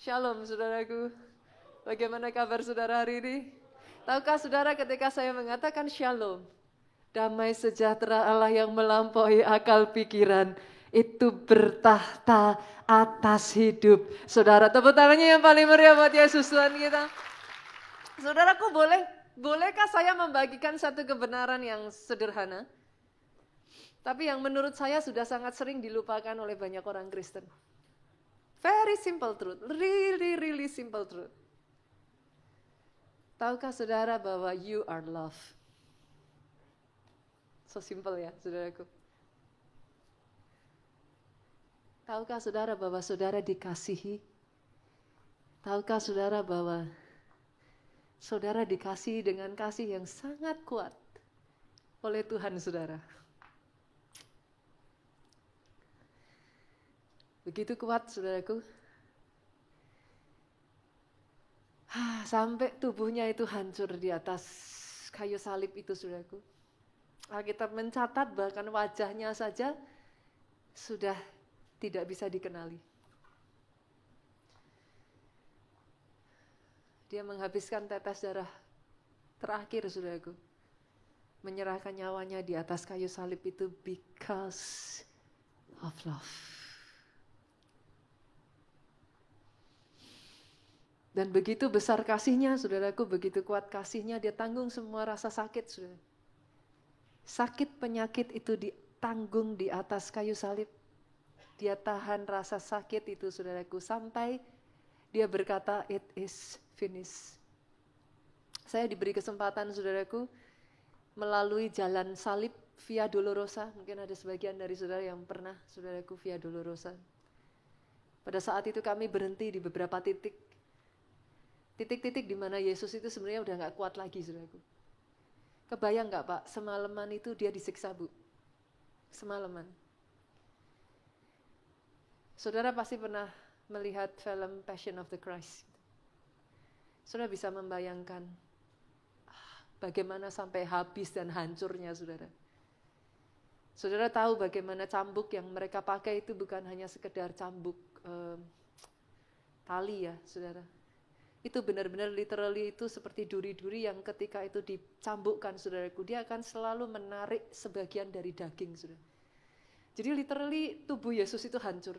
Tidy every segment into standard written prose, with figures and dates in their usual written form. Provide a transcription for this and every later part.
Shalom saudaraku. Bagaimana kabar saudara hari ini? Tahukah saudara ketika saya mengatakan shalom, damai sejahtera Allah yang melampaui akal pikiran, itu bertahta atas hidup. Saudara, tepuk tangannya yang paling meriah buat Yesus Tuhan kita. Saudaraku, bolehkah saya membagikan satu kebenaran yang sederhana? Tapi yang menurut saya sudah sangat sering dilupakan oleh banyak orang Kristen. Very simple truth, really simple truth. Tahukah saudara bahwa you are love? So simple ya saudaraku. Tahukah saudara bahwa saudara dikasihi? Tahukah saudara bahwa saudara dikasihi dengan kasih yang sangat kuat oleh Tuhan saudara? Begitu kuat saudaraku. Sampai tubuhnya itu hancur di atas kayu salib itu saudaraku. Alkitab mencatat bahkan wajahnya saja sudah tidak bisa dikenali. Dia menghabiskan tetes darah terakhir saudaraku. Menyerahkan nyawanya di atas kayu salib itu because of love. Dan begitu besar kasihnya, saudaraku, begitu kuat kasihnya, dia tanggung semua rasa sakit, saudara. Sakit penyakit itu ditanggung di atas kayu salib. Dia tahan rasa sakit itu, saudaraku, sampai dia berkata, it is finished. Saya diberi kesempatan, saudaraku, melalui jalan salib Via Dolorosa. Mungkin ada sebagian dari saudara yang pernah, saudaraku, Via Dolorosa. Pada saat itu kami berhenti di beberapa titik di mana Yesus itu sebenarnya udah gak kuat lagi, saudaraku. Kebayang gak Pak, semalaman itu dia disiksa Bu. Semalaman. Saudara pasti pernah melihat film Passion of the Christ. Saudara bisa membayangkan bagaimana sampai habis dan hancurnya saudara. Saudara tahu bagaimana cambuk yang mereka pakai itu bukan hanya sekedar cambuk tali ya saudara. Itu benar-benar literally itu seperti duri-duri yang ketika itu dicambukkan saudaraku, dia akan selalu menarik sebagian dari daging saudara. Jadi literally tubuh Yesus itu hancur.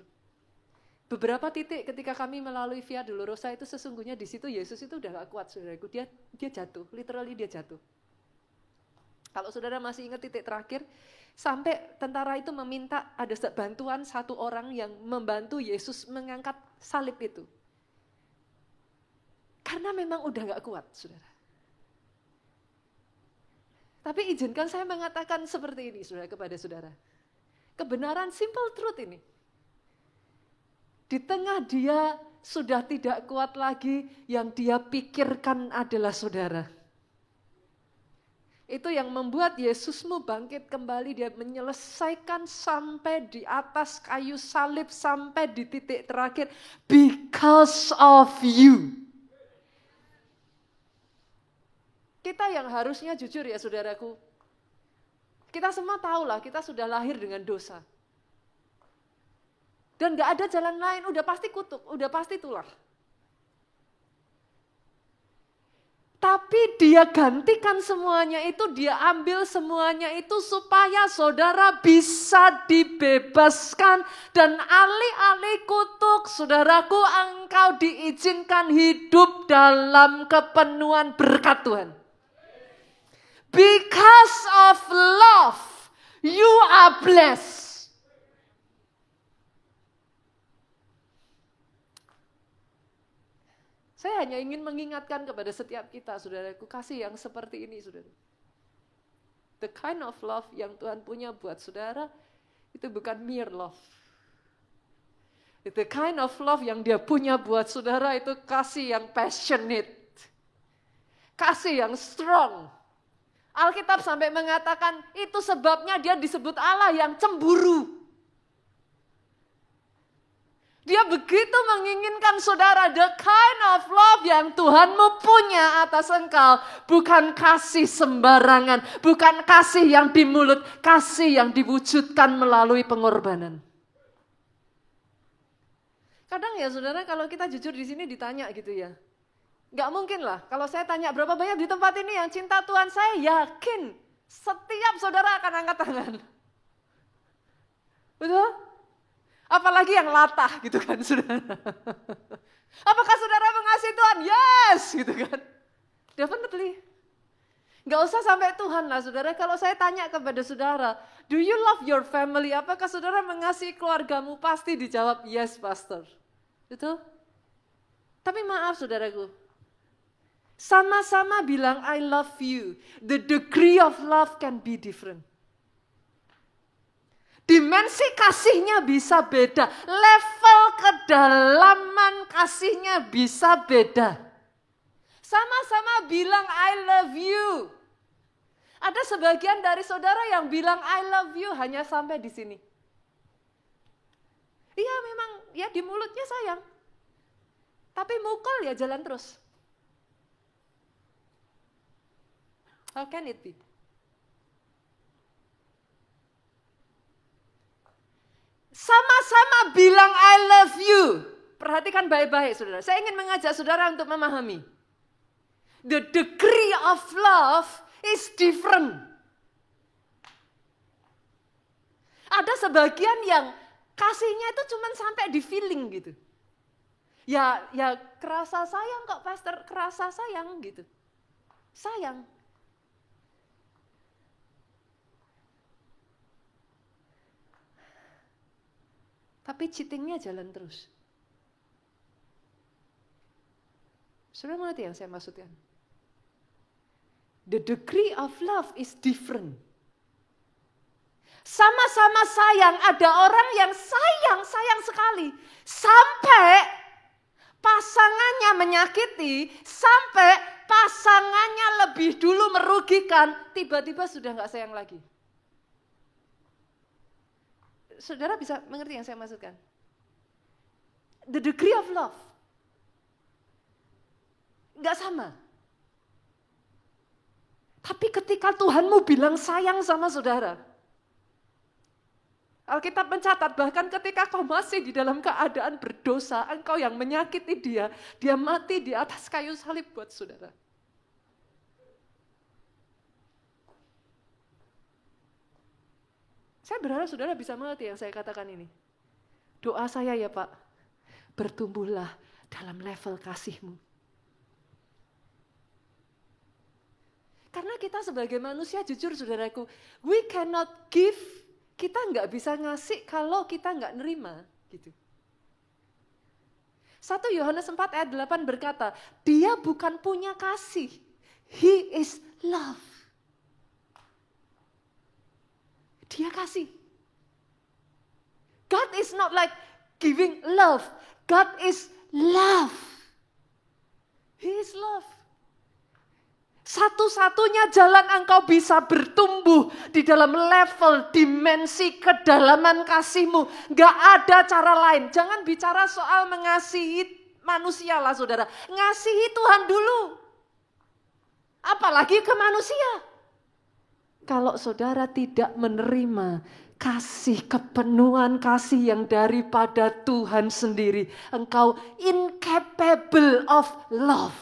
Beberapa titik ketika kami melalui Via Dolorosa itu sesungguhnya di situ Yesus itu udah gak kuat saudaraku, dia jatuh, literally dia jatuh. Kalau saudara masih ingat titik terakhir, sampai tentara itu meminta ada bantuan satu orang yang membantu Yesus mengangkat salib itu. Karena memang udah gak kuat, saudara. Tapi izinkan saya mengatakan seperti ini, saudara, kepada saudara. Kebenaran simple truth ini. Di tengah dia sudah tidak kuat lagi, yang dia pikirkan adalah saudara. Itu yang membuat Yesusmu bangkit kembali, dia menyelesaikan sampai di atas kayu salib, sampai di titik terakhir. Because of you. Kita yang harusnya jujur ya saudaraku, kita semua tahu lah kita sudah lahir dengan dosa. Dan gak ada jalan lain, udah pasti kutuk, udah pasti tulah. Tapi dia gantikan semuanya itu, dia ambil semuanya itu supaya saudara bisa dibebaskan. Dan alih-alih kutuk, saudaraku, engkau diizinkan hidup dalam kepenuhan berkat Tuhan. Because of love, you are blessed. Saya hanya ingin mengingatkan kepada setiap kita, saudaraku, kasih yang seperti ini, saudara. The kind of love yang Tuhan punya buat saudara, itu bukan mere love. The kind of love yang dia punya buat saudara, itu kasih yang passionate. Kasih yang strong. Alkitab sampai mengatakan itu sebabnya dia disebut Allah yang cemburu. Dia begitu menginginkan saudara, the kind of love yang Tuhanmu punya atas engkau. Bukan kasih sembarangan, bukan kasih yang di mulut, kasih yang diwujudkan melalui pengorbanan. Kadang ya saudara, kalau kita jujur di sini ditanya gitu ya. Nggak mungkin lah, kalau saya tanya berapa banyak di tempat ini yang cinta Tuhan, saya yakin setiap saudara akan angkat tangan. Betul? Apalagi yang latah gitu kan saudara. Apakah saudara mengasihi Tuhan? Yes! Gitu kan. Definitely. Nggak usah sampai Tuhan lah saudara. Kalau saya tanya kepada saudara, do you love your family? Apakah saudara mengasihi keluargamu? Pasti dijawab, yes pastor. Betul? Tapi maaf saudaraku. Sama-sama bilang I love you. The degree of love can be different. Dimensi kasihnya bisa beda. Level kedalaman kasihnya bisa beda. Sama-sama bilang I love you. Ada sebagian dari saudara yang bilang I love you hanya sampai di sini. Iya memang ya di mulutnya sayang. Tapi mukul ya jalan terus. How can it be? Sama-sama bilang I love you. Perhatikan baik-baik saudara. Saya ingin mengajak saudara untuk memahami. The degree of love is different. Ada sebagian yang kasihnya itu cuma sampai di feeling gitu. Ya kerasa sayang kok pastor, kerasa sayang gitu. Sayang. Tapi cheatingnya jalan terus. Sudah mengerti yang saya maksudkan? The degree of love is different. Sama-sama sayang, ada orang yang sayang sekali. Sampai pasangannya menyakiti, sampai pasangannya lebih dulu merugikan, tiba-tiba sudah gak sayang lagi. Saudara bisa mengerti yang saya maksudkan? The degree of love. Gak sama. Tapi ketika Tuhanmu bilang sayang sama saudara. Alkitab mencatat bahkan ketika kau masih di dalam keadaan berdosa, engkau yang menyakiti dia mati di atas kayu salib buat saudara. Saya berharap saudara bisa mengerti yang saya katakan ini. Doa saya ya Pak, bertumbuhlah dalam level kasihmu. Karena kita sebagai manusia jujur saudaraku, we cannot give, kita nggak bisa ngasih kalau kita nggak nerima. Gitu. 1 Yohanes 4 ayat 8 berkata, dia bukan punya kasih, he is love. Dia kasih. God is not like giving love. God is love. He is love. Satu-satunya jalan engkau bisa bertumbuh di dalam level dimensi kedalaman kasihmu. Gak ada cara lain. Jangan bicara soal mengasihi manusia lah saudara. Ngasihi Tuhan dulu. Apalagi ke manusia. Kalau saudara tidak menerima kasih, kepenuhan kasih yang daripada Tuhan sendiri, engkau incapable of love.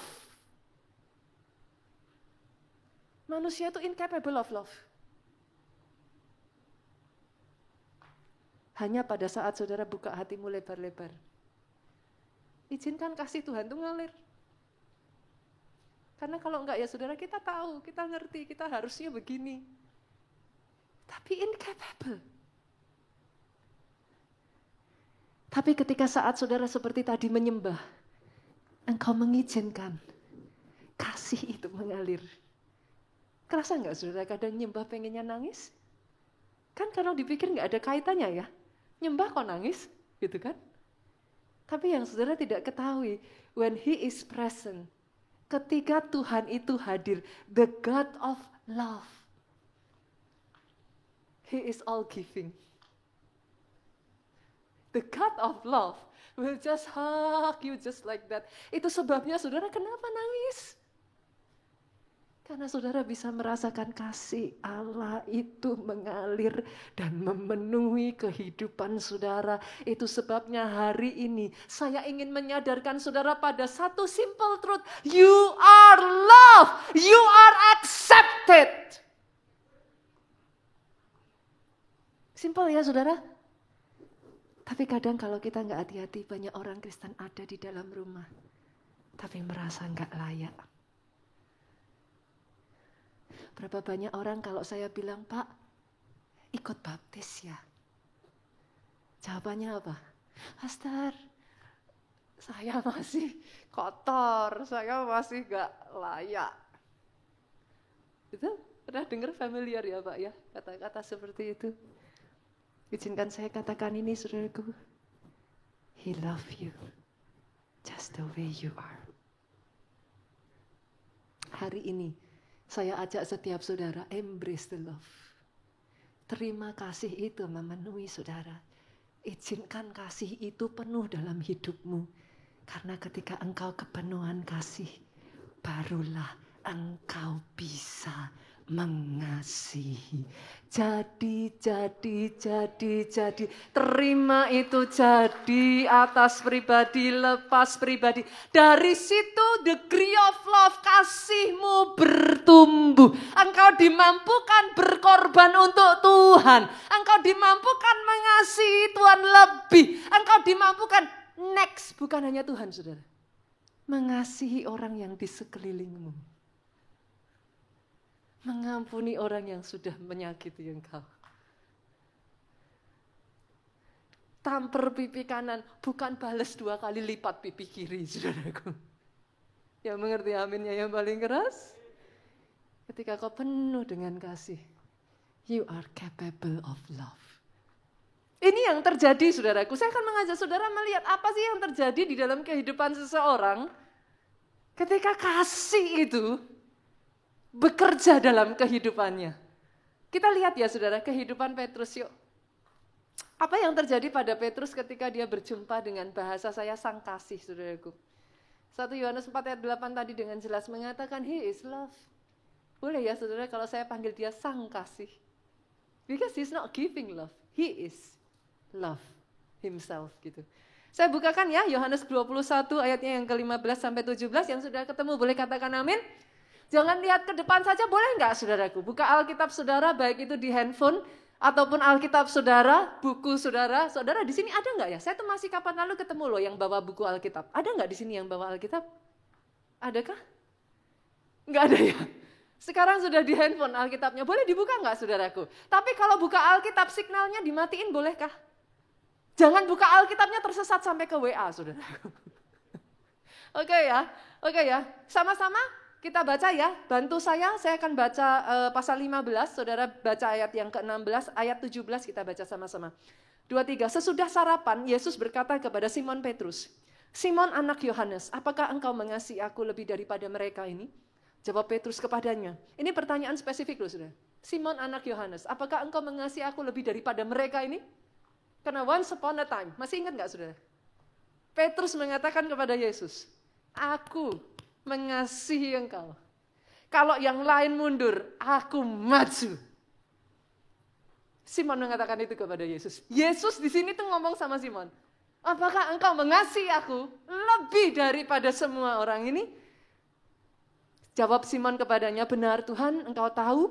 Manusia itu incapable of love. Hanya pada saat saudara buka hatimu lebar-lebar. Izinkan kasih Tuhan itu ngalir. Karena kalau enggak ya saudara kita tahu, kita ngerti, kita harusnya begini. Tapi incapable. Tapi ketika saat saudara seperti tadi menyembah, engkau mengizinkan kasih itu mengalir. Kerasa enggak saudara kadang nyembah pengennya nangis? Kan kalau dipikir enggak ada kaitannya ya. Nyembah kok nangis, gitu kan? Tapi yang saudara tidak ketahui, when he is present, ketika Tuhan itu hadir, the God of love, he is all giving. The God of love will just hug you just like that. Itu sebabnya saudara kenapa nangis? Karena saudara bisa merasakan kasih Allah itu mengalir dan memenuhi kehidupan saudara. Itu sebabnya hari ini saya ingin menyadarkan saudara pada satu simple truth. You are loved. You are accepted. Simple ya saudara? Tapi kadang kalau kita nggak hati-hati, banyak orang Kristen ada di dalam rumah. Tapi merasa nggak layak. Berapa banyak orang kalau saya bilang, Pak, ikut baptis ya? Jawabannya apa? Pastor, saya masih kotor, saya masih gak layak. Itu pernah dengar familiar ya Pak ya? Kata-kata seperti itu. Izinkan saya katakan ini saudaraku. He love you just the way you are. Hari ini saya ajak setiap saudara, embrace the love. Terima kasih itu memenuhi saudara. Izinkan kasih itu penuh dalam hidupmu. Karena ketika engkau kepenuhan kasih, barulah engkau bisa mengasihi. Jadi. Terima itu jadi atas pribadi, lepas pribadi. Dari situ degree of love, kasihmu bertumbuh. Engkau dimampukan berkorban untuk Tuhan. Engkau dimampukan mengasihi Tuhan lebih. Engkau dimampukan next, bukan hanya Tuhan saudara. Mengasihi orang yang di sekelilingmu. Mengampuni orang yang sudah menyakiti engkau. Tampar pipi kanan, bukan balas 2 kali lipat pipi kiri, saudaraku. Yang mengerti aminnya yang paling keras? Ketika kau penuh dengan kasih, you are capable of love. Ini yang terjadi, saudaraku. Saya akan mengajak saudara melihat apa sih yang terjadi di dalam kehidupan seseorang ketika kasih itu bekerja dalam kehidupannya. Kita lihat ya saudara, kehidupan Petrus yuk. Apa yang terjadi pada Petrus ketika dia berjumpa dengan bahasa saya sang kasih saudaraku. 1 Yohanes 4 ayat 8 tadi dengan jelas mengatakan he is love. Boleh ya saudara kalau saya panggil dia sang kasih. Because he's not giving love, he is love himself gitu. Saya bukakan ya Yohanes 21 ayatnya yang ke-15 sampai 17 yang sudah ketemu boleh katakan amin. Jangan lihat ke depan saja, boleh enggak saudaraku? Buka Alkitab saudara, baik itu di handphone, ataupun Alkitab saudara, buku saudara. Saudara di sini ada enggak ya? Saya tuh masih kapan lalu ketemu loh yang bawa buku Alkitab. Ada enggak di sini yang bawa Alkitab? Adakah? Enggak ada ya? Sekarang sudah di handphone Alkitabnya, boleh dibuka enggak saudaraku? Tapi kalau buka Alkitab signalnya dimatiin bolehkah? Jangan buka Alkitabnya tersesat sampai ke WA saudaraku. Oke ya. Sama-sama. Kita baca ya, bantu saya akan baca pasal 15, saudara baca ayat yang ke-16, ayat 17 kita baca sama-sama. 2, 3, sesudah sarapan, Yesus berkata kepada Simon Petrus, Simon anak Yohanes, apakah engkau mengasihi aku lebih daripada mereka ini? Jawab Petrus kepadanya, ini pertanyaan spesifik loh saudara. Simon anak Yohanes, apakah engkau mengasihi aku lebih daripada mereka ini? Karena once upon a time, masih ingat gak saudara? Petrus mengatakan kepada Yesus, aku mengasihi engkau. Kalau yang lain mundur, aku maju. Simon mengatakan itu kepada Yesus. Yesus di sini tuh ngomong sama Simon. Apakah engkau mengasihi aku lebih daripada semua orang ini? Jawab Simon kepadanya, benar Tuhan, engkau tahu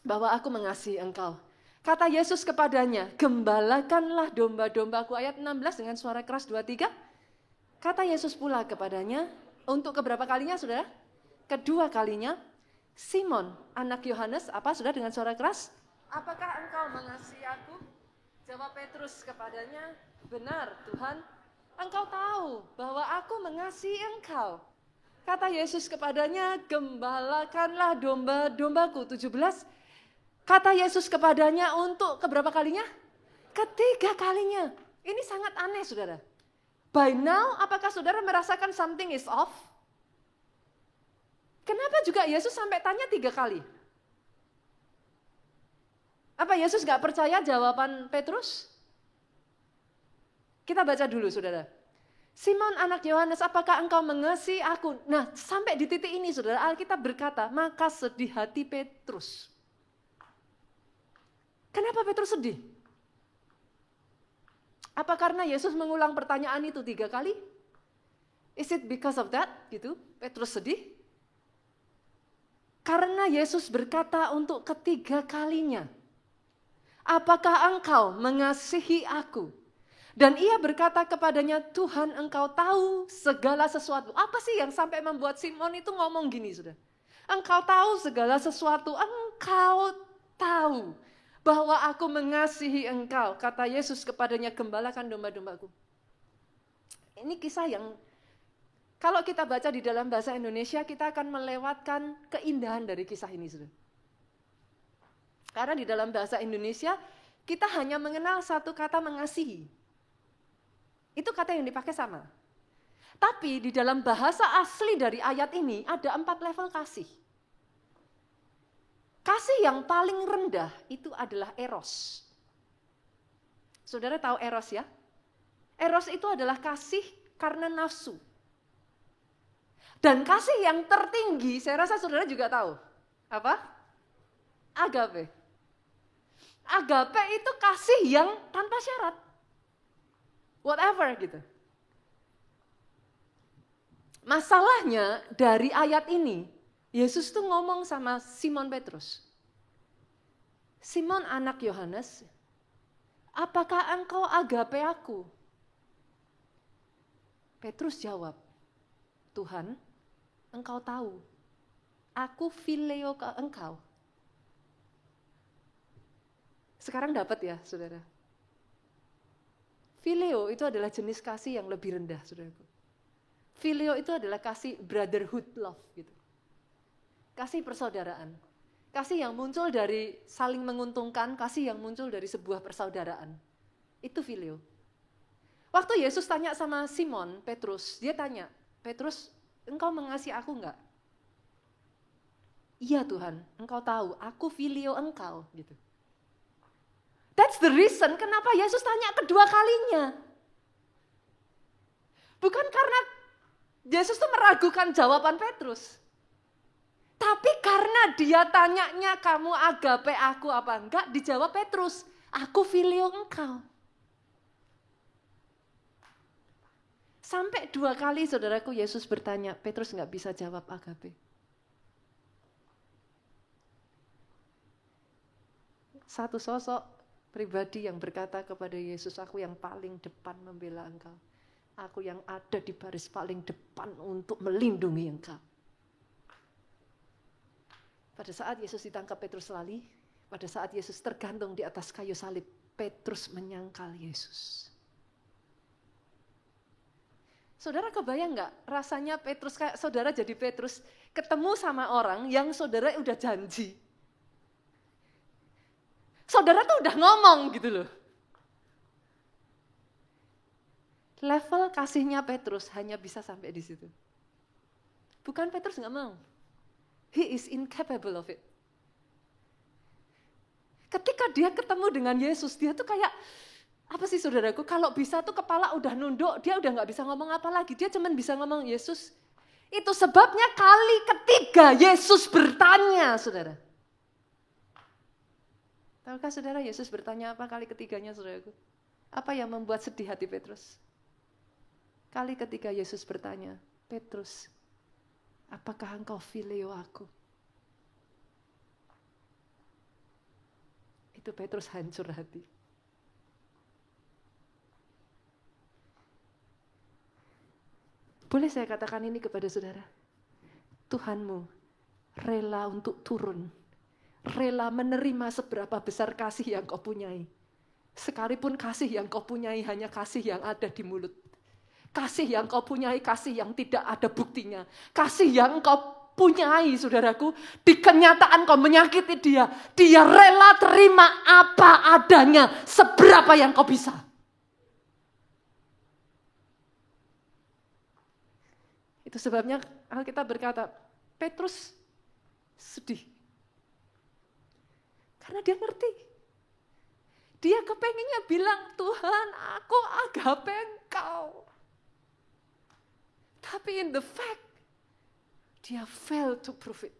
bahwa aku mengasihi engkau. Kata Yesus kepadanya, gembalakanlah domba-dombaku. Ayat 16 dengan suara keras 2, 3. Kata Yesus pula kepadanya, untuk keberapa kalinya saudara? Kedua kalinya, Simon anak Yohanes, apa sudah dengan suara keras? Apakah engkau mengasihi aku? Jawab Petrus kepadanya, benar Tuhan, engkau tahu bahwa aku mengasihi engkau. Kata Yesus kepadanya, gembalakanlah domba-dombaku. 17. Kata Yesus kepadanya untuk keberapa kalinya? Ketiga kalinya. Ini sangat aneh saudara. By now, apakah saudara merasakan something is off? Kenapa juga Yesus sampai tanya 3 kali? Apa Yesus gak percaya jawaban Petrus? Kita baca dulu saudara. Simon anak Yohanes, apakah engkau mengasihi aku? Nah, sampai di titik ini saudara, Alkitab berkata, maka sedih hati Petrus. Kenapa Petrus sedih? Apa karena Yesus mengulang pertanyaan itu 3 kali? Is it because of that? Gitu, Petrus sedih? Karena Yesus berkata untuk ketiga kalinya, apakah engkau mengasihi aku? Dan ia berkata kepadanya, Tuhan engkau tahu segala sesuatu. Apa sih yang sampai membuat Simon itu ngomong gini sudah? Engkau tahu segala sesuatu, engkau tahu bahwa aku mengasihi engkau. Kata Yesus kepadanya, gembalakan domba-dombaku. Ini kisah yang kalau kita baca di dalam bahasa Indonesia, kita akan melewatkan keindahan dari kisah ini sudah. Karena di dalam bahasa Indonesia, kita hanya mengenal satu kata mengasihi. Itu kata yang dipakai sama. Tapi di dalam bahasa asli dari ayat ini ada 4 level kasih. Kasih yang paling rendah itu adalah eros. Saudara tahu eros ya? Eros itu adalah kasih karena nafsu. Dan kasih yang tertinggi, saya rasa saudara juga tahu. Apa? Agape. Agape itu kasih yang tanpa syarat. Whatever gitu. Masalahnya dari ayat ini, Yesus tuh ngomong sama Simon Petrus. Simon anak Yohanes, apakah engkau agape aku? Petrus jawab, Tuhan, engkau tahu, aku phileo ke engkau. Sekarang dapat ya, saudara? Phileo itu adalah jenis kasih yang lebih rendah, saudaraku. Phileo itu adalah kasih brotherhood love gitu. Kasih persaudaraan. Kasih yang muncul dari saling menguntungkan, kasih yang muncul dari sebuah persaudaraan. Itu phileo. Waktu Yesus tanya sama Simon Petrus, dia tanya, Petrus, engkau mengasihi aku enggak? Iya Tuhan, engkau tahu, aku phileo engkau gitu. That's the reason kenapa Yesus tanya kedua kalinya. Bukan karena Yesus tuh meragukan jawaban Petrus. Tapi karena dia tanyanya kamu agape aku apa enggak, dijawab Petrus, aku phileo engkau. Sampai 2 kali saudaraku Yesus bertanya, Petrus enggak bisa jawab agape. Satu sosok pribadi yang berkata kepada Yesus, aku yang paling depan membela engkau. Aku yang ada di baris paling depan untuk melindungi engkau. Pada saat Yesus ditangkap Petrus lali, pada saat Yesus tergantung di atas kayu salib, Petrus menyangkal Yesus. Saudara kebayang nggak rasanya Petrus kayak saudara jadi Petrus ketemu sama orang yang saudara udah janji. Saudara tuh udah ngomong gitu loh. Level kasihnya Petrus hanya bisa sampai di situ. Bukan Petrus nggak mau. He is incapable of it. Ketika dia ketemu dengan Yesus, dia tuh kayak, apa sih saudaraku, kalau bisa tuh kepala udah nunduk, dia udah nggak bisa ngomong apa lagi. Dia cuma bisa ngomong, Yesus. Itu sebabnya kali ketiga Yesus bertanya, saudara. Tahukah saudara Yesus bertanya apa kali ketiganya, saudaraku? Apa yang membuat sedih hati Petrus? Kali ketiga Yesus bertanya, Petrus, apakah engkau phileo aku? Itu Petrus hancur hati. Boleh saya katakan ini kepada saudara? Tuhanmu rela untuk turun, rela menerima seberapa besar kasih yang kau punyai. Sekalipun kasih yang kau punyai hanya kasih yang ada di mulut. Kasih yang kau punyai, kasih yang tidak ada buktinya. Kasih yang kau punyai, saudaraku, di kenyataan kau menyakiti dia. Dia rela terima apa adanya, seberapa yang kau bisa. Itu sebabnya Alkitab berkata, Petrus sedih. Karena dia ngerti. Dia kepengennya bilang, Tuhan, aku agape engkau. Tapi in the fact, dia fail to prove it.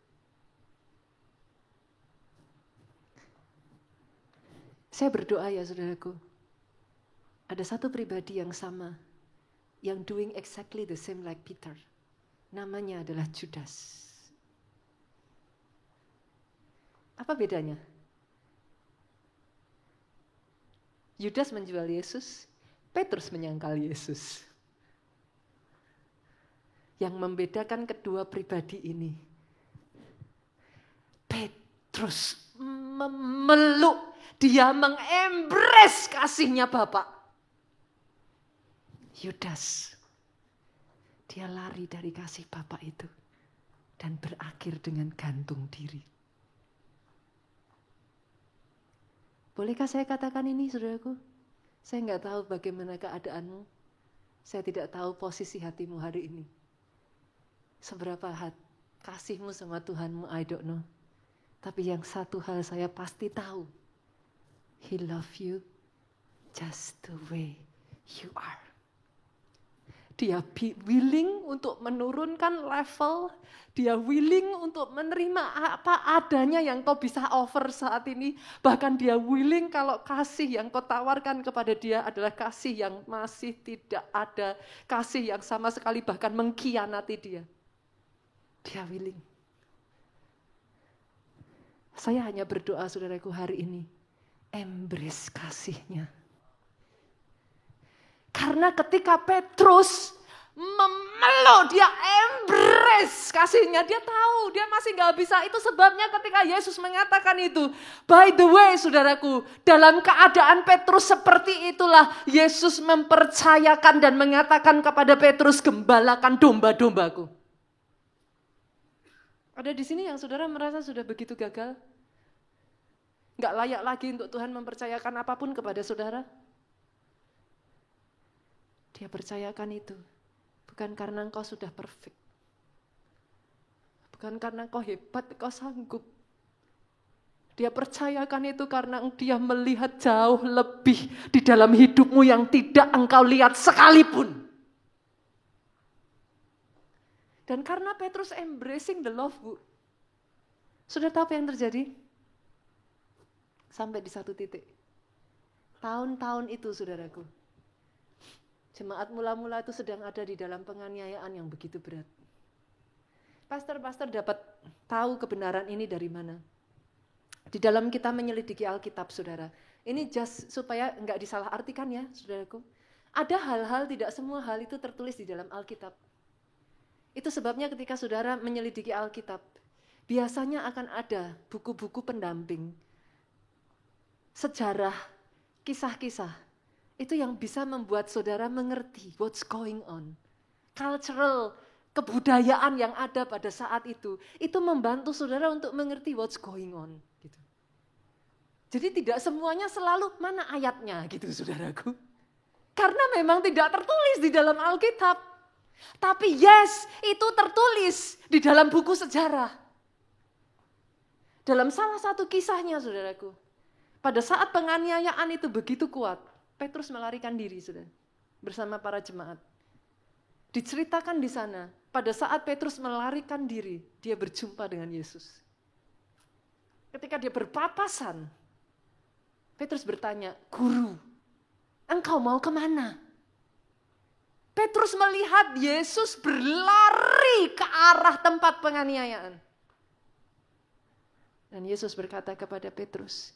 Saya berdoa ya saudaraku, ada satu pribadi yang sama, yang doing exactly the same like Peter. Namanya adalah Judas. Apa bedanya? Judas menjual Yesus, Petrus menyangkal Yesus. Yang membedakan kedua pribadi ini, Petrus memeluk, dia mengembrace kasihnya Bapa. Yudas, dia lari dari kasih Bapa itu dan berakhir dengan gantung diri. Bolehkah saya katakan ini, saudaraku? Saya nggak tahu bagaimana keadaanmu. Saya tidak tahu posisi hatimu hari ini. Seberapa kasihmu sama Tuhanmu, I don't know. Tapi yang satu hal saya pasti tahu. He love you just the way you are. Dia willing untuk menurunkan level, dia willing untuk menerima apa adanya yang kau bisa offer saat ini. Bahkan dia willing kalau kasih yang kau tawarkan kepada dia adalah kasih yang masih tidak ada, kasih yang sama sekali bahkan mengkhianati dia. Dia willing. Saya hanya berdoa saudaraku hari ini, embrace kasihnya. Karena ketika Petrus memeluk, dia embrace kasihnya. Dia tahu, dia masih gak bisa. Itu sebabnya ketika Yesus mengatakan itu. By the way saudaraku, dalam keadaan Petrus seperti itulah Yesus mempercayakan dan mengatakan kepada Petrus, gembalakan domba-dombaku. Ada di sini yang saudara merasa sudah begitu gagal? Gak layak lagi untuk Tuhan mempercayakan apapun kepada saudara? Dia percayakan itu. Bukan karena engkau sudah perfect. Bukan karena engkau hebat, engkau sanggup. Dia percayakan itu karena dia melihat jauh lebih di dalam hidupmu yang tidak engkau lihat sekalipun. Dan karena Petrus embracing the love, Bu. Sudah tahu apa yang terjadi? Sampai di satu titik. Tahun-tahun itu saudaraku. Jemaat mula-mula itu sedang ada di dalam penganiayaan yang begitu berat. Pastor-pastor dapat tahu kebenaran ini dari mana? Di dalam kita menyelidiki Alkitab, saudara. Ini just supaya enggak disalahartikan ya, saudaraku. Ada hal-hal, tidak semua hal itu tertulis di dalam Alkitab. Itu sebabnya ketika saudara menyelidiki Alkitab, biasanya akan ada buku-buku pendamping, sejarah, kisah-kisah. Itu yang bisa membuat saudara mengerti what's going on. Cultural, kebudayaan yang ada pada saat itu membantu saudara untuk mengerti what's going on. Gitu. Jadi tidak semuanya selalu mana ayatnya gitu saudaraku. Karena memang tidak tertulis di dalam Alkitab. Tapi yes, itu tertulis di dalam buku sejarah. Dalam salah satu kisahnya saudaraku. Pada saat penganiayaan itu begitu kuat. Petrus melarikan diri, saudara, bersama para jemaat. Diceritakan di sana, pada saat Petrus melarikan diri, dia berjumpa dengan Yesus. Ketika dia berpapasan, Petrus bertanya, Guru, engkau mau kemana? Petrus melihat Yesus berlari ke arah tempat penganiayaan. Dan Yesus berkata kepada Petrus,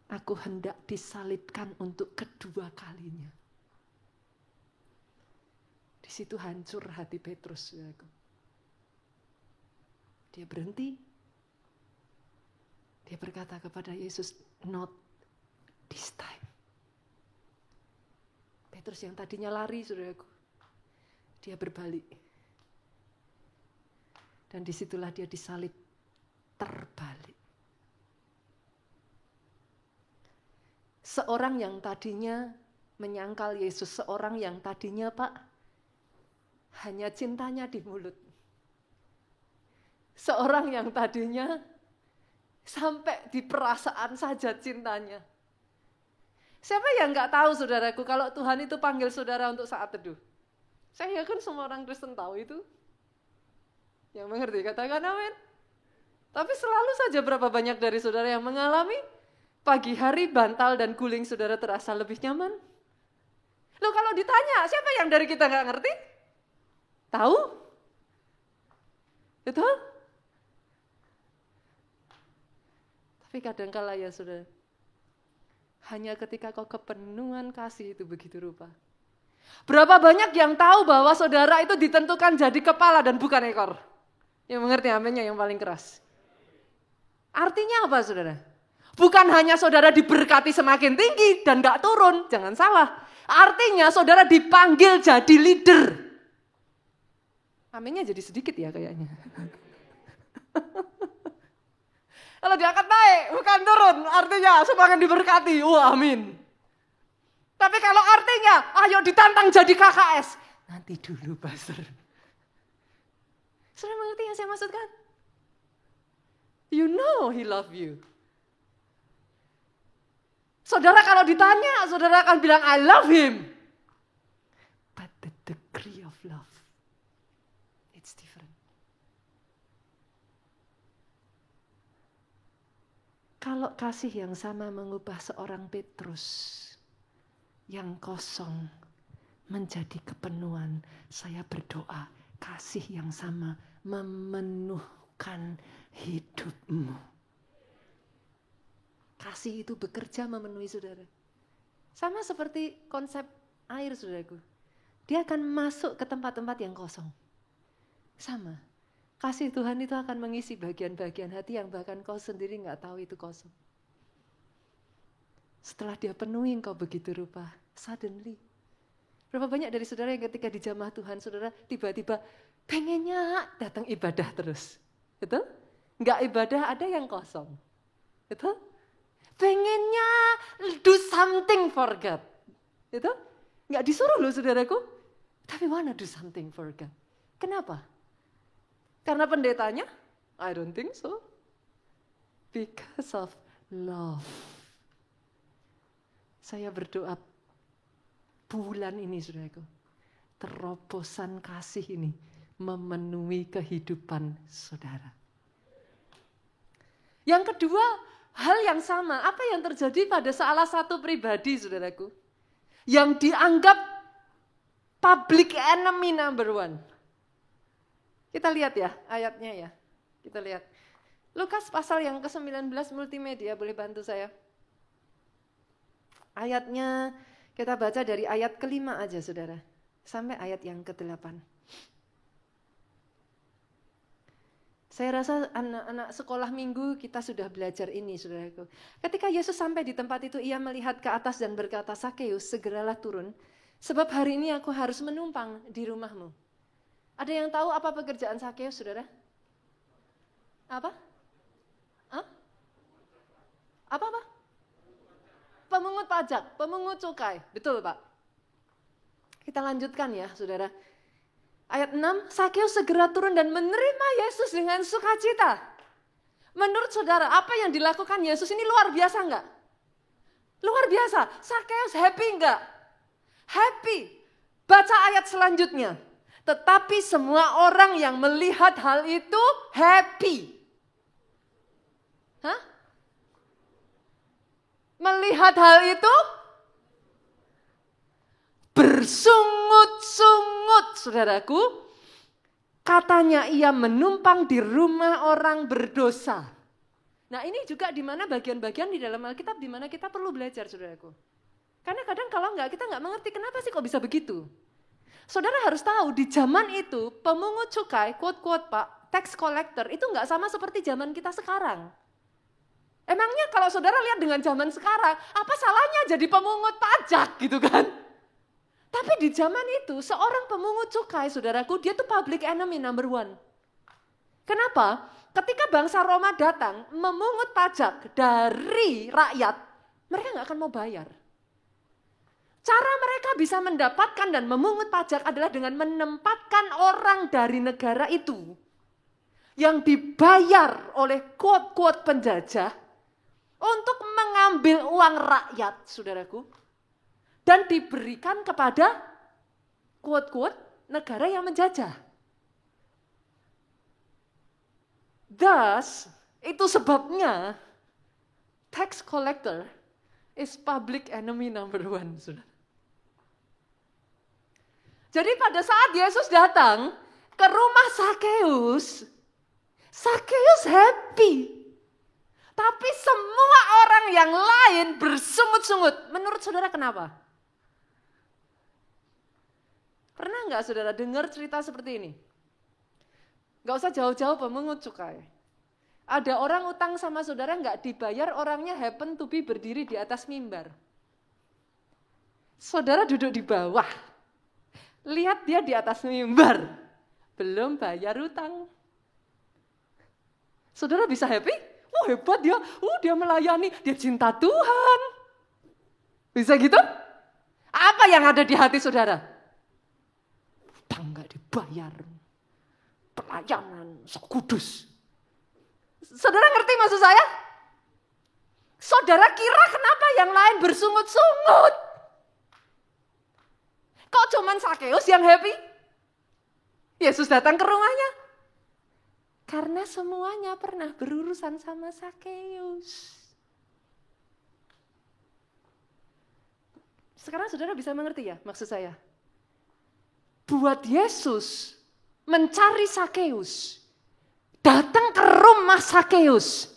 aku hendak disalibkan untuk kedua kalinya. Di situ hancur hati Petrus. Dia berhenti. Dia berkata kepada Yesus, not this time. Petrus yang tadinya lari, saudaraku, dia berbalik. Dan disitulah dia disalib terbalik. Seorang yang tadinya menyangkal Yesus, seorang yang tadinya Pak, hanya cintanya di mulut. Seorang yang tadinya sampai di perasaan saja cintanya. Siapa yang gak tahu saudaraku kalau Tuhan itu panggil saudara untuk saat teduh? Saya yakin semua orang Kristen tahu itu. Yang mengerti, katakan amin. Tapi selalu saja berapa banyak dari saudara yang mengalami pagi hari bantal dan guling saudara terasa lebih nyaman? Loh kalau ditanya, siapa yang dari kita nggak ngerti? Tahu? Betul? Tapi kadangkala ya saudara, hanya ketika kau kepenuhan kasih itu begitu rupa. Berapa banyak yang tahu bahwa saudara itu ditentukan jadi kepala dan bukan ekor? Yang mengerti aminnya yang paling keras. Artinya apa saudara? Bukan hanya saudara diberkati semakin tinggi dan gak turun, jangan salah. Artinya saudara dipanggil jadi leader. Aminnya jadi sedikit ya kayaknya. Kalau diangkat naik, bukan turun, artinya semakin diberkati. Wah, amin. Tapi kalau artinya, ayo ditantang jadi KKS. Nanti dulu, Pastor. Saudara mengerti yang saya maksudkan? You know he love you. Saudara kalau ditanya, saudara akan bilang, I love him. But the degree of love, it's different. Kalau kasih yang sama mengubah seorang Petrus yang kosong menjadi kepenuhan, saya berdoa kasih yang sama memenuhkan hidupmu. Kasih itu bekerja memenuhi saudara. Sama seperti konsep air saudaraku. Dia akan masuk ke tempat-tempat yang kosong. Sama. Kasih Tuhan itu akan mengisi bagian-bagian hati yang bahkan kau sendiri gak tahu itu kosong. Setelah dia penuhi engkau begitu rupa, suddenly. Berapa banyak dari saudara yang ketika dijamah Tuhan, saudara tiba-tiba pengennya datang ibadah terus. Betul? Gak ibadah ada yang kosong. Betul? Pengennya do something for God. Itu nggak disuruh loh saudaraku. Tapi wanna do something for God. Kenapa? Karena pendetanya? I don't think so. Because of love. Saya berdoa bulan ini saudaraku. Terobosan kasih ini memenuhi kehidupan saudara. Yang kedua, hal yang sama, apa yang terjadi pada salah satu pribadi saudaraku, yang dianggap public enemy number one. Kita lihat ya ayatnya ya, kita lihat. Lukas pasal yang ke-19 multimedia, boleh bantu saya? Ayatnya kita baca dari ayat ke-5 aja saudara, sampai ayat yang ke-8. Saya rasa anak-anak sekolah minggu kita sudah belajar ini saudaraku. Ketika Yesus sampai di tempat itu, ia melihat ke atas dan berkata, Sakeus, segeralah turun, sebab hari ini aku harus menumpang di rumahmu. Ada yang tahu apa pekerjaan Sakeus saudara? Apa? Hah? Apa? Pemungut pajak, pemungut cukai. Betul Pak. Kita lanjutkan ya saudara. Ayat 6, Sakeus segera turun dan menerima Yesus dengan sukacita. Menurut saudara, apa yang dilakukan Yesus ini luar biasa enggak? Luar biasa. Sakeus happy enggak? Happy. Baca ayat selanjutnya. Tetapi semua orang yang melihat hal itu happy. Hah? Melihat hal itu bersungut-sungut, saudaraku. Katanya ia menumpang di rumah orang berdosa. Nah ini juga di mana bagian-bagian di dalam Alkitab di mana kita perlu belajar, saudaraku. Karena kadang kalau enggak, kita enggak mengerti kenapa sih kok bisa begitu. Saudara harus tahu di zaman itu pemungut cukai, quote-quote Pak, tax collector itu enggak sama seperti zaman kita sekarang. Emangnya kalau saudara lihat dengan zaman sekarang, apa salahnya jadi pemungut pajak gitu kan? Tapi di zaman itu seorang pemungut cukai, saudaraku, dia tuh public enemy number one. Kenapa? Ketika bangsa Roma datang memungut pajak dari rakyat, mereka nggak akan mau bayar. Cara mereka bisa mendapatkan dan memungut pajak adalah dengan menempatkan orang dari negara itu yang dibayar oleh quote-quote penjajah untuk mengambil uang rakyat, saudaraku. Dan diberikan kepada quote-quote negara yang menjajah. Thus, itu sebabnya tax collector is public enemy number one. Saudara. Jadi pada saat Yesus datang ke rumah Sakeus, Sakeus happy. Tapi semua orang yang lain bersungut-sungut. Menurut saudara kenapa? Pernah nggak saudara dengar cerita seperti ini? Nggak usah jauh-jauh pemungut cukai. Ada orang utang sama saudara nggak dibayar, orangnya happen to be berdiri di atas mimbar. Saudara duduk di bawah. Lihat dia di atas mimbar. Belum bayar utang. Saudara bisa happy? Oh hebat dia, dia melayani, dia cinta Tuhan. Bisa gitu? Apa yang ada di hati saudara? Utang gak dibayar, pelayanan sok kudus. Saudara ngerti maksud saya? Saudara kira kenapa yang lain bersungut-sungut? Kok cuman Sakeus yang happy? Yesus datang ke rumahnya. Karena semuanya pernah berurusan sama Sakeus. Sekarang saudara bisa mengerti ya maksud saya? Buat Yesus mencari Sakeus, datang ke rumah Sakeus,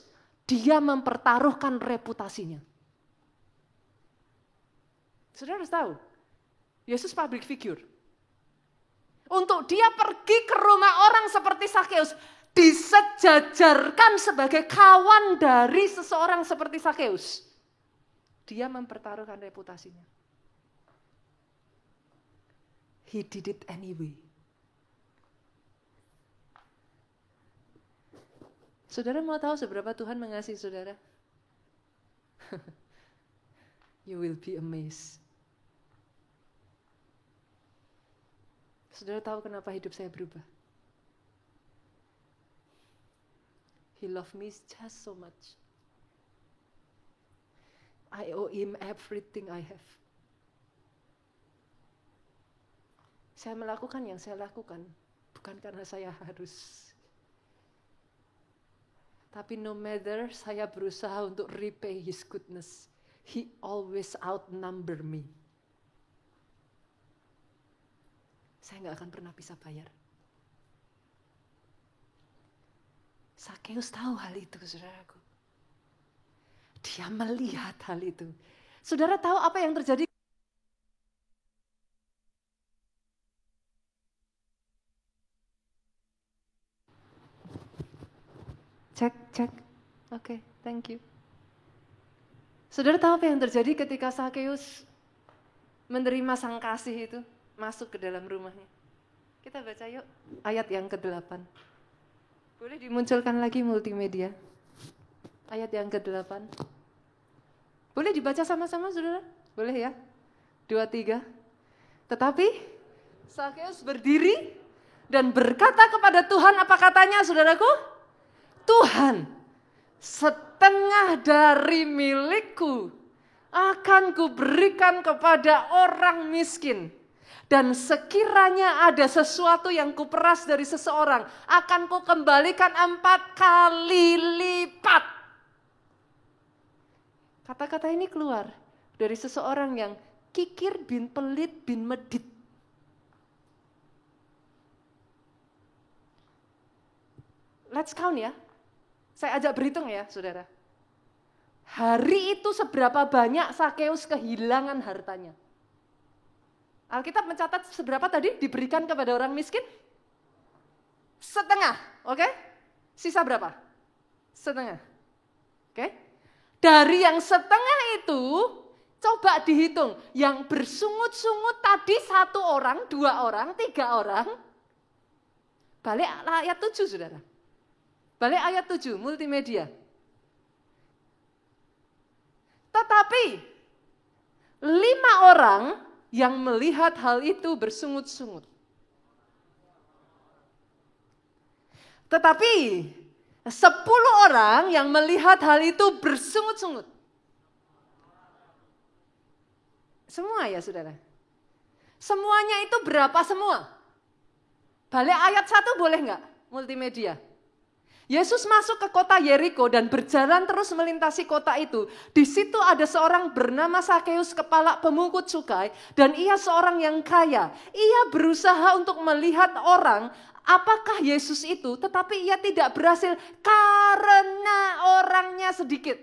dia mempertaruhkan reputasinya. Saudara harus tahu, Yesus public figure. Untuk dia pergi ke rumah orang seperti Sakeus, disejajarkan sebagai kawan dari seseorang seperti Sakeus. Dia mempertaruhkan reputasinya. He did it anyway. Saudara mau tahu seberapa Tuhan mengasihi saudara? You will be amazed. Saudara tahu kenapa hidup saya berubah? He loved me just so much. I owe him everything I have. Saya melakukan yang saya lakukan bukan karena saya harus. Tapi no matter saya berusaha untuk repay his goodness, he always outnumber me. Saya nggak akan pernah bisa bayar. Sakeus tahu hal itu, saudaraku. Dia melihat hal itu. Saudara tahu apa yang terjadi? Cek. Oke, thank you. Saudara tahu apa yang terjadi ketika Sakeus menerima sang kasih itu masuk ke dalam rumahnya? Kita baca yuk ayat yang ke-8. Boleh dimunculkan lagi multimedia. Ayat yang ke-8. Boleh dibaca sama-sama saudara? Boleh ya? 2, 3. Tetapi Sakeus berdiri dan berkata kepada Tuhan, apa katanya saudaraku? Tuhan, setengah dari milikku akan kuberikan kepada orang miskin. Dan sekiranya ada sesuatu yang kuperas dari seseorang, akan kukembalikan 4 kali lipat. Kata-kata ini keluar dari seseorang yang kikir bin pelit bin medit. Let's count ya. Saya ajak berhitung ya, saudara. Hari itu seberapa banyak Sakeus kehilangan hartanya? Alkitab mencatat seberapa tadi diberikan kepada orang miskin? Setengah, oke? Sisa berapa? Setengah, oke? Dari yang setengah itu, coba dihitung. Yang bersungut-sungut tadi 1 orang, 2 orang, 3 orang. Balik ayat 7, saudara. Balik ayat 7, multimedia. Tetapi 5 orang yang melihat hal itu bersungut-sungut. Tetapi 10 orang yang melihat hal itu bersungut-sungut. Semua ya saudara? Semuanya itu berapa semua? Balik ayat 1 boleh nggak? Multimedia. Yesus masuk ke kota Yeriko dan berjalan terus melintasi kota itu. Di situ ada seorang bernama Sakeus, kepala pemungut cukai, dan ia seorang yang kaya. Ia berusaha untuk melihat orang, apakah Yesus itu, tetapi ia tidak berhasil karena orangnya sedikit.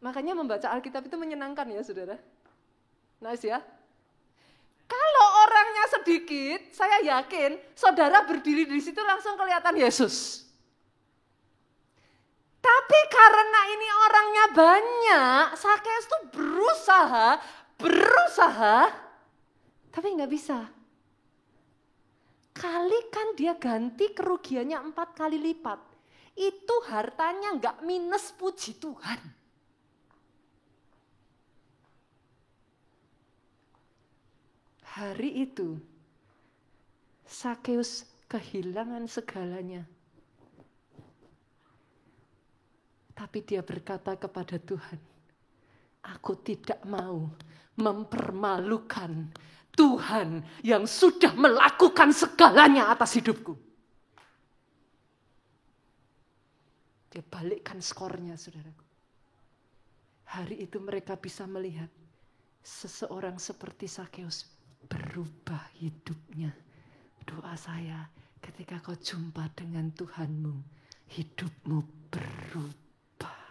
Makanya membaca Alkitab itu menyenangkan ya saudara. Nice ya. Kalau orangnya sedikit, saya yakin saudara berdiri di situ langsung kelihatan Yesus. Tapi karena ini orangnya banyak, Sakeus tuh berusaha, tapi nggak bisa. Kalikan dia ganti kerugiannya 4 kali lipat. Itu hartanya nggak minus, puji Tuhan. Hari itu, Sakeus kehilangan segalanya. Tapi dia berkata kepada Tuhan, aku tidak mau mempermalukan Tuhan yang sudah melakukan segalanya atas hidupku. Dia balikkan skornya, saudaraku. Hari itu mereka bisa melihat seseorang seperti Sakeus berubah hidupnya. Doa saya, ketika kau jumpa dengan Tuhanmu, hidupmu berubah.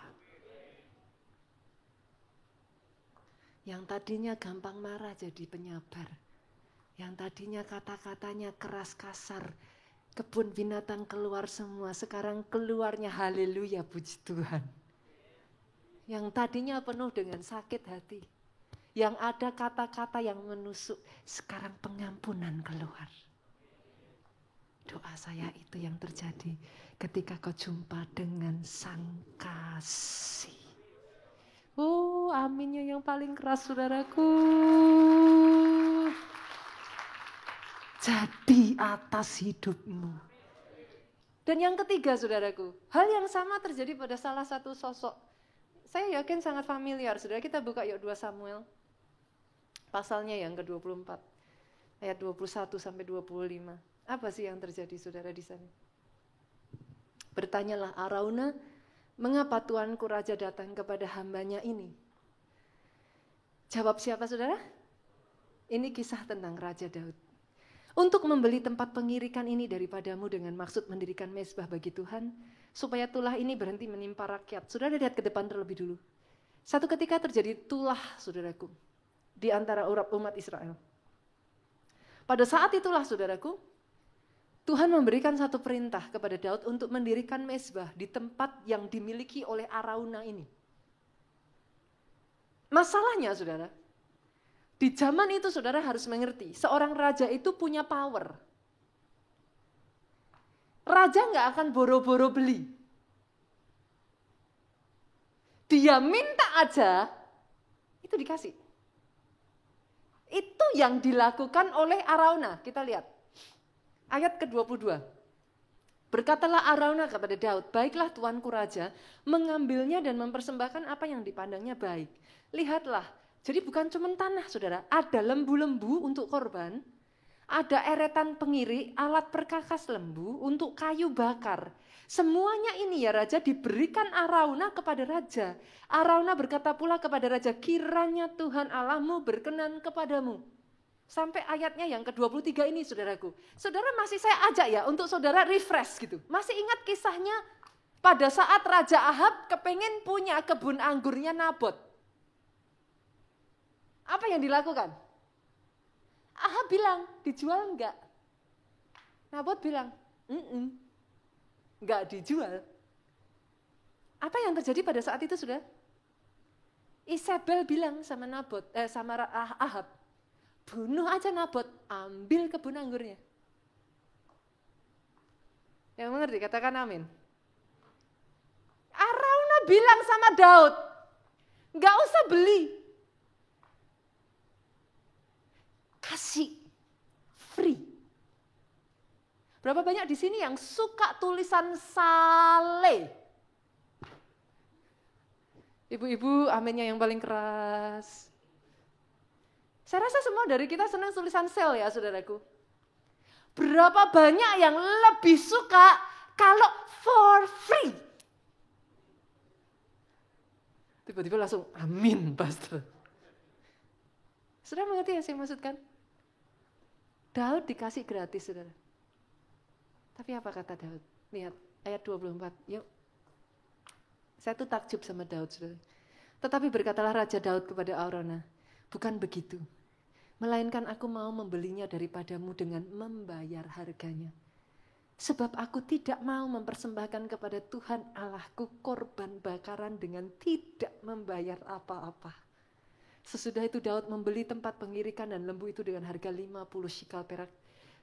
Yang tadinya gampang marah jadi penyabar. Yang tadinya kata-katanya keras kasar, kebun binatang keluar semua, sekarang keluarnya haleluya, puji Tuhan. Yang tadinya penuh dengan sakit hati, yang ada kata-kata yang menusuk, sekarang pengampunan keluar. Doa saya itu yang terjadi ketika kau jumpa dengan Sang Kasih. Oh, aminnya yang paling keras, saudaraku. Jadi atas hidupmu. Dan yang ketiga, saudaraku, hal yang sama terjadi pada salah satu sosok. Saya yakin sangat familiar, saudara. Kita buka yuk 2 Samuel. Pasalnya yang ke-24, ayat 21 sampai 25. Apa sih yang terjadi saudara di sana? Bertanyalah Arauna, mengapa Tuanku Raja datang kepada hambanya ini? Jawab siapa saudara? Ini kisah tentang Raja Daud. Untuk membeli tempat pengirikan ini daripadamu dengan maksud mendirikan mezbah bagi Tuhan, supaya tulah ini berhenti menimpa rakyat. Saudara lihat ke depan terlebih dulu. Satu ketika terjadi tulah, saudaraku, di antara umat Israel. Pada saat itulah saudaraku, Tuhan memberikan satu perintah kepada Daud untuk mendirikan mezbah di tempat yang dimiliki oleh Arauna ini. Masalahnya saudara, di zaman itu saudara harus mengerti, seorang raja itu punya power. Raja nggak akan boro-boro beli. Dia minta aja, itu dikasih. Itu yang dilakukan oleh Arauna. Kita lihat. Ayat ke-22. Berkatalah Arauna kepada Daud, baiklah tuanku raja, mengambilnya dan mempersembahkan apa yang dipandangnya baik. Lihatlah, jadi bukan cuma tanah saudara, ada lembu-lembu untuk korban, ada eretan pengirik, alat perkakas lembu untuk kayu bakar. Semuanya ini ya raja diberikan Arauna kepada raja. Arauna berkata pula kepada raja, kiranya Tuhan Allahmu berkenan kepadamu. Sampai ayatnya yang ke-23 ini saudaraku. Saudara masih saya ajak ya untuk saudara refresh gitu. Masih ingat kisahnya pada saat Raja Ahab kepengen punya kebun anggurnya Nabot. Apa yang dilakukan? Ahab bilang, dijual enggak? Nabot bilang, enggak dijual. Apa yang terjadi pada saat itu sudah? Isabel bilang sama Ahab, bunuh aja Nabot, ambil kebun anggurnya. Yang mengerti, katakan amin. Arauna bilang sama Daud, enggak usah beli. Kasih free. Berapa banyak di sini yang suka tulisan sale? Ibu-ibu, aminnya yang paling keras. Saya rasa semua dari kita senang tulisan sale ya saudaraku. Berapa banyak yang lebih suka kalau for free? Tiba-tiba langsung amin pastor. Saudara mengerti yang saya maksudkan? Daud dikasih gratis saudara. Tapi apa kata Daud? Lihat ayat 24, yuk. Saya tuh takjub sama Daud saudara. Tetapi berkatalah Raja Daud kepada Araunah, bukan begitu. Melainkan aku mau membelinya daripadamu dengan membayar harganya. Sebab aku tidak mau mempersembahkan kepada Tuhan Allahku korban bakaran dengan tidak membayar apa-apa. Sesudah itu Daud membeli tempat pengirikan dan lembu itu dengan harga 50 shikal perak.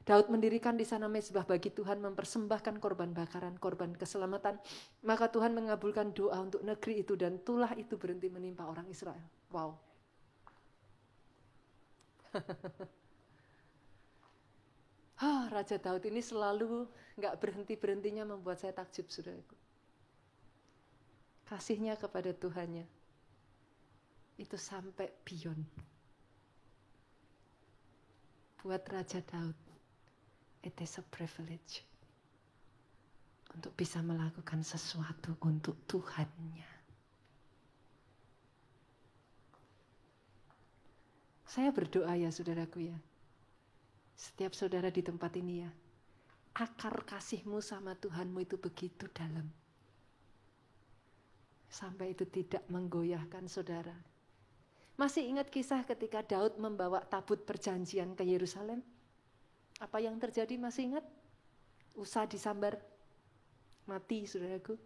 Daud mendirikan di sana mezbah bagi Tuhan, mempersembahkan korban bakaran, korban keselamatan. Maka Tuhan mengabulkan doa untuk negeri itu dan tulah itu berhenti menimpa orang Israel. Wow. Raja Daud ini selalu gak berhenti-berhentinya membuat saya takjub saudaraku. Kasihnya kepada Tuhannya itu sampai beyond. Buat Raja Daud, it is a privilege untuk bisa melakukan sesuatu untuk Tuhannya. Saya berdoa ya saudaraku ya. Setiap saudara di tempat ini ya. Akar kasihmu sama Tuhanmu itu begitu dalam. Sampai itu tidak menggoyahkan saudara. Masih ingat kisah ketika Daud membawa tabut perjanjian ke Yerusalem? Apa yang terjadi masih ingat? Usa disambar. Mati saudaraku.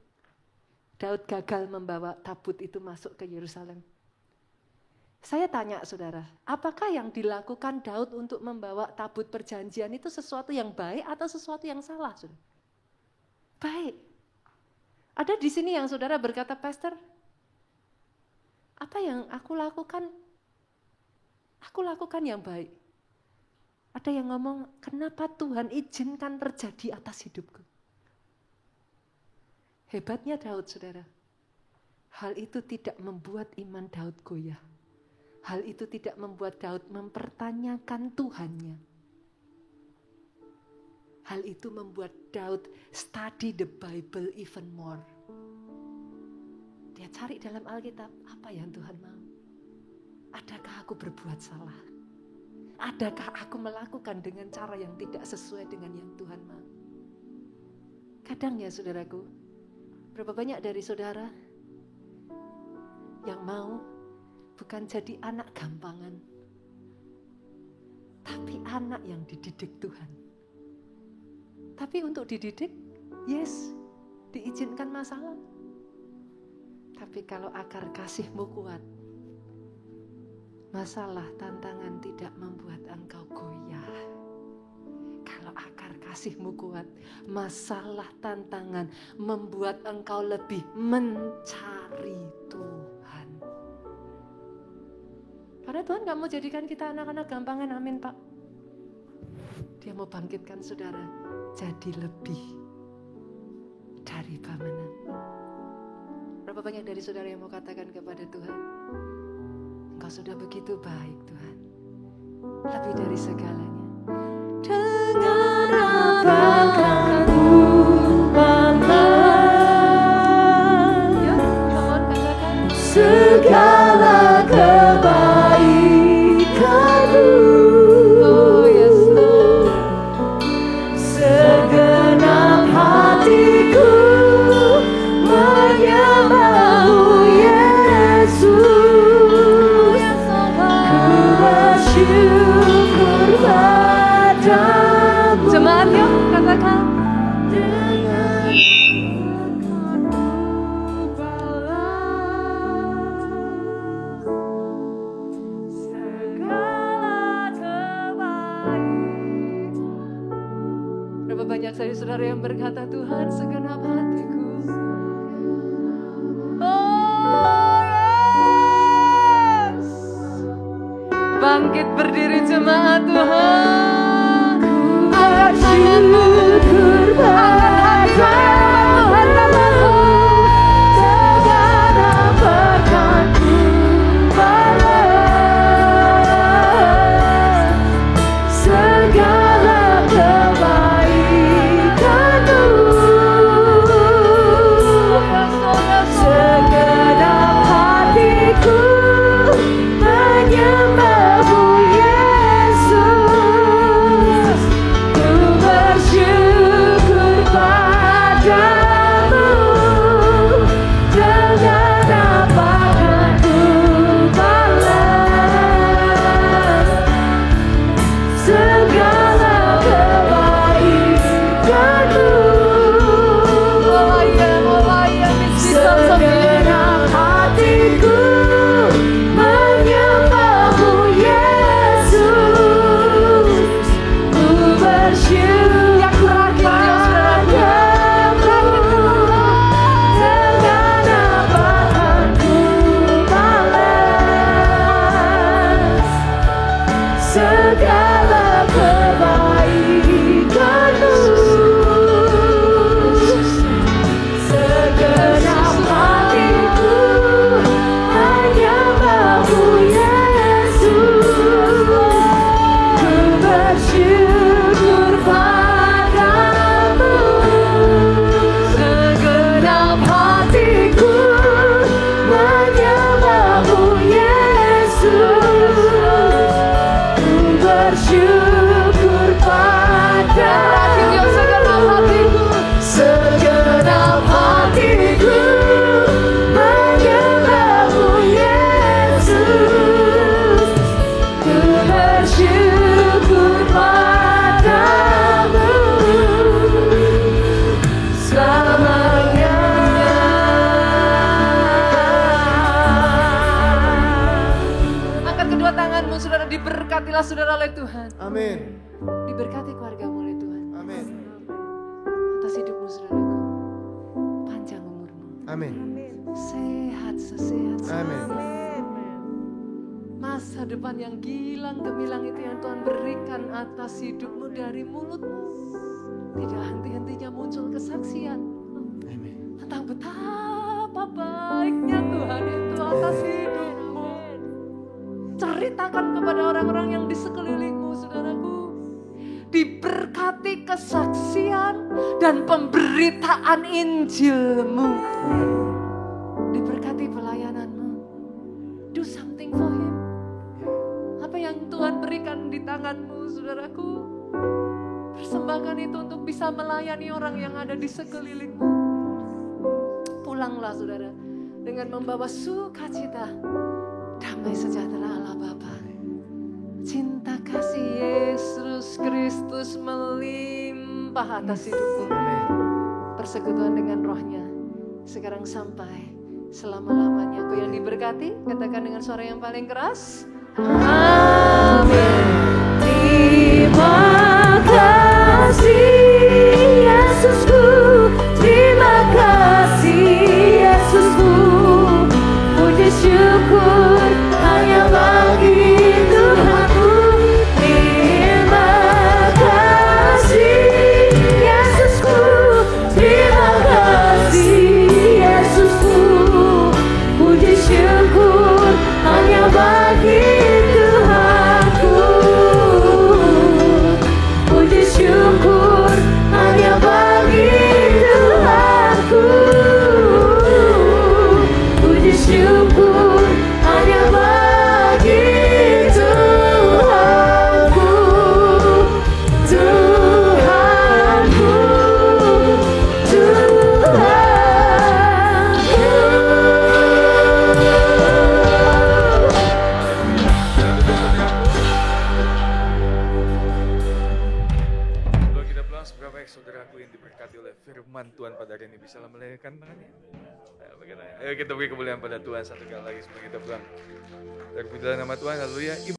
Daud gagal membawa tabut itu masuk ke Yerusalem. Saya tanya saudara, apakah yang dilakukan Daud untuk membawa tabut perjanjian itu sesuatu yang baik atau sesuatu yang salah? Saudara? Baik. Ada di sini yang saudara berkata, Pastor, apa yang aku lakukan? Aku lakukan yang baik. Ada yang ngomong, kenapa Tuhan izinkan terjadi atas hidupku? Hebatnya Daud saudara. Hal itu tidak membuat iman Daud goyah. Hal itu tidak membuat Daud mempertanyakan Tuhannya. Hal itu membuat Daud study the Bible even more. Dia cari dalam Alkitab, apa yang Tuhan mau? Adakah aku berbuat salah? Adakah aku melakukan dengan cara yang tidak sesuai dengan yang Tuhan mau? Kadang ya saudaraku, berapa banyak dari saudara yang mau bukan jadi anak gampangan, tapi anak yang dididik Tuhan. Tapi untuk dididik, yes, diizinkan masalah. Tapi kalau akar kasihmu kuat, masalah, tantangan tidak membuat engkau goyah. Kalau akar kasihmu kuat, masalah, tantangan membuat engkau lebih mencari Tuhan. Karena Tuhan gak mau jadikan kita anak-anak gampangan, amin Pak. Dia mau bangkitkan saudara jadi lebih dari bamenan. Berapa banyak dari saudara yang mau katakan kepada Tuhan, Engkau sudah begitu baik Tuhan, lebih dari segalanya. Dengan apa akan ku pamer, ya, katakan segala kebaikan-Mu. Oh yes Lord, segenap hatiku menyembah-Mu Yesus. Ku bersyukur padamu. Jemaat yuk katakan. Berapa banyak saudara yang berkata, Tuhan segenap hatiku. Oh yes. Bangkit berdiri jemaat Tuhan. Bersyukur padamu segala berkat-Mu balas. segala kebaikan-Mu. Segenap hatiku menyembah-Mu Yesus. Ku bersyukur padamu. Segenap hatiku menyembah-Mu Yesus. Ku bersyukur padamu. Segenap hatiku, segenap hatiku menyembah-Mu Yesus. Ku bersyukur padamu selamanya. Angkat kedua tanganmu, saudara, diberkatilah saudara oleh Tuhan. Amin. Diberkati keluargamu oleh Tuhan. Amin. Atas hidupmu, saudaraku. Panjang umurmu. Amin. Sehat sesehat. Amin. Masa depan yang gilang gemilang itu yang Tuhan berikan atas hidupmu dari mulutmu. Tidak henti-hentinya muncul kesaksian tentang betapa baiknya Tuhan itu atas hidupmu. Ceritakan kepada orang-orang yang di sekelilingmu, saudaraku. Diberkati kesaksian dan pemberitaan Injilmu. Diberkati pelayananmu. Do something for Him. Apa yang Tuhan berikan di tanganmu, saudaraku, persembahkan itu untuk bisa melayani orang yang ada di sekelilingmu. Pulanglah, saudara, dengan membawa sukacita, damai sejahtera Allah Bapa, cinta kasih Yesus Kristus melimpah atas hidupmu. Persekutuan dengan Roh-Nya sekarang sampai selama-lamanya. Kau yang diberkati, katakan dengan suara yang paling keras. Amin. Terima kasih Yesusku, terima kasih Yesusku. Puji syukur hanya bagi Tuhanku. Terima kasih Yesusku, terima kasih Yesusku. Puji syukur hanya bagi Tuhanku. Puji syukur hanya bagi Tuhanku. Puji syukur hanya bagi Tuhanku. Tuhanku, Kalau kita pulang, seberapa baik saudaraku yang diberkati oleh firman Tuhan pada hari ini, bisa melayangkan tangannya. Ayo kita beri kemuliaan pada Tuhan satu kali lagi sebelum kita pulang. Terpujilah nama Tuhan, haleluya.